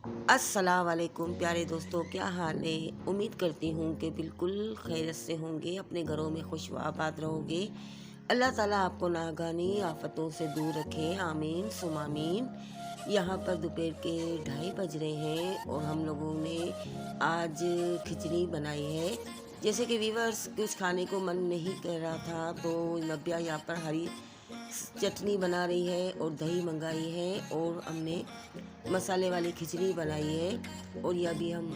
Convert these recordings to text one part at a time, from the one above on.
अस्सलाम वालेकुम प्यारे दोस्तों, क्या हाल है। उम्मीद करती हूँ कि बिल्कुल खैरियत से होंगे, अपने घरों में खुश व आबाद रहोगे। अल्लाह ताला आपको नागानी आफतों से दूर रखे, आमीन सुम आमीन। यहाँ पर दोपहर के 2:30 बज रहे हैं और हम लोगों ने आज खिचड़ी बनाई है। जैसे कि वीवर्स कुछ खाने को मन नहीं कर रहा था तो नब्या यहाँ पर हरी चटनी बना रही है और दही मंगाई है और हमने मसाले वाली खिचड़ी बनाई है और यह भी हम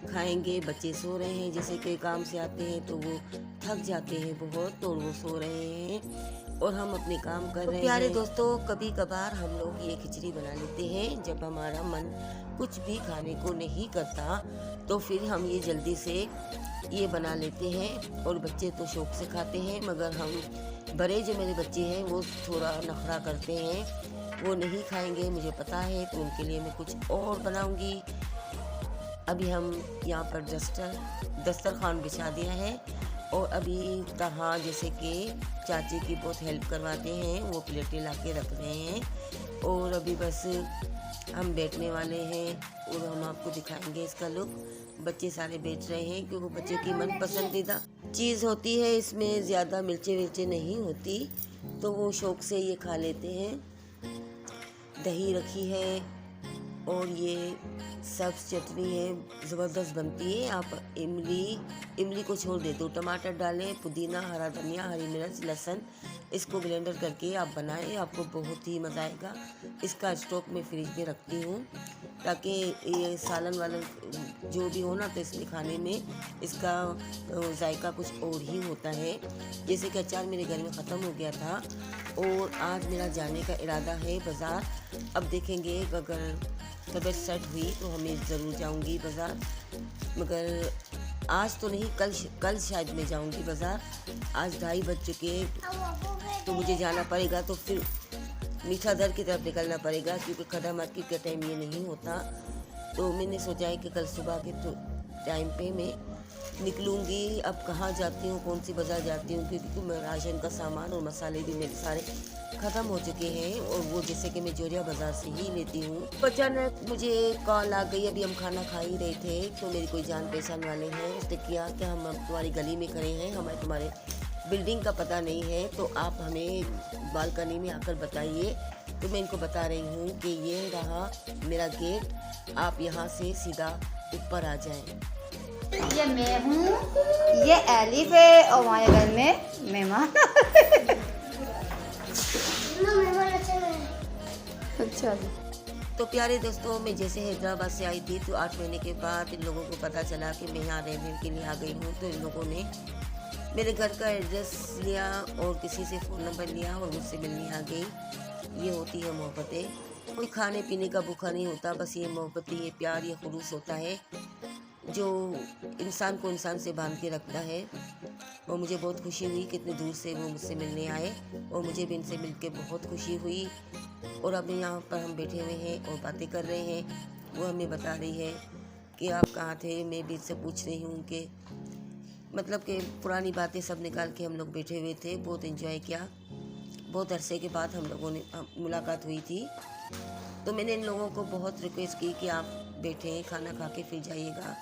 खाएंगे। बच्चे सो रहे हैं, जैसे कि काम से आते हैं तो वो थक जाते हैं बहुत और वो सो रहे हैं और हम अपने काम कर रहे हैं। प्यारे दोस्तों, कभी कभार हम लोग ये खिचड़ी बना लेते हैं जब हमारा मन कुछ भी खाने को नहीं करता, तो फिर हम ये जल्दी से ये बना लेते हैं और बच्चे तो शौक से खाते हैं, मगर हम बड़े जो मेरे बच्चे हैं वो थोड़ा नखरा करते हैं, वो नहीं खाएंगे मुझे पता है, तो उनके लिए मैं कुछ और बनाऊंगी। अभी हम यहाँ पर दस्तरखान बिछा दिया है और अभी तहाँ जैसे कि चाची की बहुत हेल्प करवाते हैं, वो प्लेटें ला के रख रहे हैं और अभी बस हम बैठने वाले हैं और हम आपको दिखाएंगे इसका लुक। बच्चे सारे बैठ रहे हैं क्योंकि बच्चे की मन पसंदीदा चीज़ होती है, इसमें ज़्यादा मिर्चे विर्चे नहीं होती, तो वो शौक से ये खा लेते हैं। दही रखी है और ये सब चटनी है, ज़बरदस्त बनती है। आप इमली को छोड़ दे दो, टमाटर डालें, पुदीना, हरा धनिया, हरी मिर्च, लहसुन, इसको ब्लेंडर करके आप बनाएं, आपको बहुत ही मज़ा आएगा। इसका स्टॉक मैं फ्रिज में रखती हूँ ताकि ये सालन वालन जो भी हो ना, तो इसमें खाने में इसका जायका कुछ और ही होता है। जैसे कि अचार मेरे घर में ख़त्म हो गया था और आज मेरा जाने का इरादा है बाज़ार। अब देखेंगे अगर तबीयत सेट हुई तो हमें ज़रूर जाऊंगी बाज़ार, मगर आज तो नहीं, कल शायद मैं जाऊंगी बाज़ार। आज 2:30 बज चुके तो मुझे जाना पड़ेगा, तो फिर मीठा दर की तरफ निकलना पड़ेगा क्योंकि खदा मार्केट का टाइम ये नहीं होता। तो मैंने सोचा है कि कल सुबह के तो टाइम पे मैं निकलूँगी। अब कहाँ जाती हूँ, कौन सी बाज़ार जाती हूँ, क्योंकि मैं राशन का सामान और मसाले भी मेरे सारे ख़त्म हो चुके हैं और वो जैसे कि मैं जोरिया बाज़ार से ही लेती हूँ। अचानक मुझे कॉल आ गई, अभी हम खाना खा ही रहे थे तो मेरी कोई जान पहचान वाले हैं, उसने किया कि हम तुम्हारी गली में खड़े हैं, हमें तुम्हारे बिल्डिंग का पता नहीं है, तो आप हमें बालकनी में आकर बताइए। तो मैं इनको बता रही हूँ कि ये रहा मेरा गेट, आप यहाँ से सीधा ऊपर आ जाएं। ये मैं हूँ, ये एलिफ है और हमारे घर में मेहमान। अच्छा। तो प्यारे दोस्तों, मैं जैसे हैदराबाद से आई थी तो 8 महीने के बाद इन लोगों को पता चला कि मैं यहाँ रहने के लिए आ गई हूँ, तो इन लोगों ने मेरे घर का एड्रेस लिया और किसी से फ़ोन नंबर लिया और मुझसे मिलने आ गई। ये होती है मोहब्बतें। कोई खाने पीने का भूखा नहीं होता, बस ये मोहब्बत, ये प्यार, ये खुलूस होता है जो इंसान को इंसान से बांध के रखता है। और मुझे बहुत खुशी हुई कि इतने दूर से वो मुझसे मिलने आए और मुझे भी इनसे मिलके बहुत खुशी हुई। और अब यहाँ पर हम बैठे हुए हैं और बातें कर रहे हैं। वो हमें बता रही है कि आप कहाँ थे, मैं भी इससे पूछ रही हूँ कि मतलब कि पुरानी बातें सब निकाल के हम लोग बैठे हुए थे, बहुत एंजॉय किया। बहुत अरसे के बाद हम लोगों ने मुलाकात हुई थी, तो मैंने इन लोगों को बहुत रिक्वेस्ट की कि आप बैठें, खाना खा के फिर जाइएगा,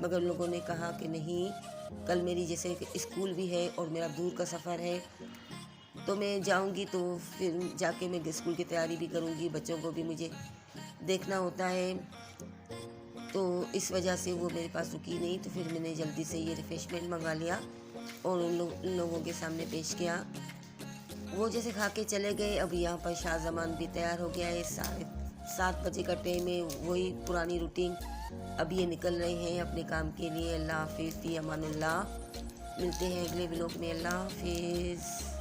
मगर लोगों ने कहा कि नहीं, कल मेरी जैसे स्कूल भी है और मेरा दूर का सफ़र है, तो मैं जाऊंगी तो फिर जाके मैं स्कूल की तैयारी भी करूंगी, बच्चों को भी मुझे देखना होता है, तो इस वजह से वो मेरे पास रुकी नहीं। तो फिर मैंने जल्दी से ये रिफ़्रेशमेंट मंगा लिया और उन लोगों के सामने पेश किया। वो जैसे खा के चले गए। अब यहाँ पर शाहजमान भी तैयार हो गया है, 7:30 बजे का टाइम है, वही पुरानी रूटीन। अब ये निकल रहे हैं अपने काम के लिए। अल्लाह हाफिज़, फ़ी अमानुल्लाह। मिलते हैं अगले व्लॉग में। अल्लाह हाफिज़।